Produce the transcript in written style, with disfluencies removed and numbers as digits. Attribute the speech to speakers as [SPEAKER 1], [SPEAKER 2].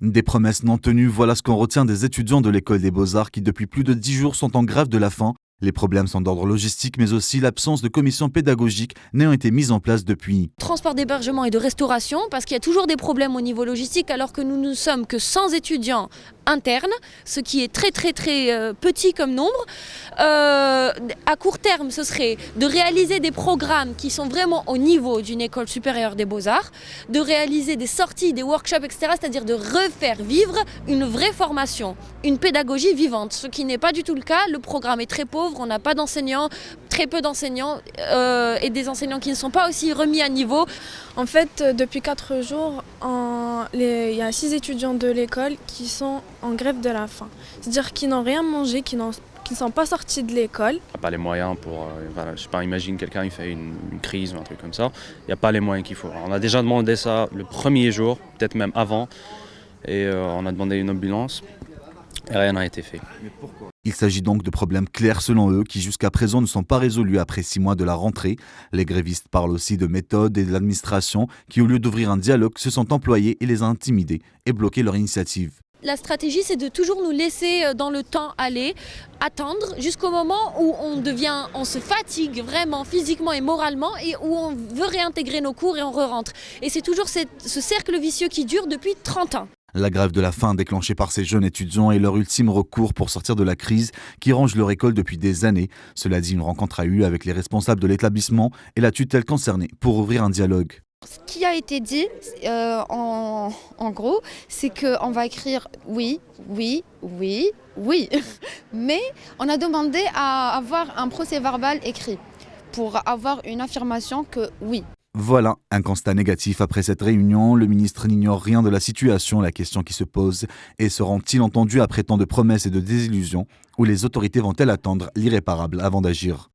[SPEAKER 1] Des promesses non tenues, voilà ce qu'on retient des étudiants de l'école des Beaux-Arts qui depuis plus de 10 jours sont en grève de la faim. Les problèmes sont d'ordre logistique mais aussi l'absence de commission pédagogique n'ayant été mise en place depuis.
[SPEAKER 2] Transport d'hébergement et de restauration, parce qu'il y a toujours des problèmes au niveau logistique alors que nous ne sommes que 100 étudiants internes, ce qui est très petit comme nombre. À court terme, ce serait de réaliser des programmes qui sont vraiment au niveau d'une école supérieure des Beaux-Arts, de réaliser des sorties, des workshops, etc., c'est-à-dire de refaire vivre une vraie formation, une pédagogie vivante, ce qui n'est pas du tout le cas. Le programme est très pauvre, on n'a pas d'enseignants, très peu d'enseignants et des enseignants qui ne sont pas aussi remis à niveau.
[SPEAKER 3] En fait, depuis 4 jours, il y a 6 étudiants de l'école qui sont en grève de la faim. C'est-à-dire qu'ils n'ont rien mangé, qui ne sont pas sortis de l'école.
[SPEAKER 4] Il n'y a pas les moyens pour, je sais pas, imagine quelqu'un il fait une crise ou un truc comme ça. Il n'y a pas les moyens qu'il faut. Alors, on a déjà demandé ça le premier jour, peut-être même avant, et on a demandé une ambulance et rien n'a été fait.
[SPEAKER 1] Mais pourquoi ? Il s'agit donc de problèmes clairs selon eux qui jusqu'à présent ne sont pas résolus après 6 mois de la rentrée. Les grévistes parlent aussi de méthodes et de l'administration qui, au lieu d'ouvrir un dialogue, se sont employés et les a intimidés et bloqué leur initiative.
[SPEAKER 2] La stratégie, c'est de toujours nous laisser dans le temps aller, attendre jusqu'au moment où on se fatigue vraiment physiquement et moralement et où on veut réintégrer nos cours et on re-rentre. Et c'est toujours ce cercle vicieux qui dure depuis 30 ans.
[SPEAKER 1] La grève de la faim déclenchée par ces jeunes étudiants est leur ultime recours pour sortir de la crise qui ronge leur école depuis des années. Cela dit, une rencontre a eu lieu avec les responsables de l'établissement et la tutelle concernée pour ouvrir un dialogue.
[SPEAKER 5] Ce qui a été dit, en gros, c'est qu'on va écrire oui, oui, oui, oui. Mais on a demandé à avoir un procès-verbal écrit pour avoir une affirmation que oui.
[SPEAKER 1] Voilà, un constat négatif après cette réunion. Le ministre n'ignore rien de la situation. La question qui se pose est seront-ils entendus après tant de promesses et de désillusions, ou les autorités vont-elles attendre l'irréparable avant d'agir ?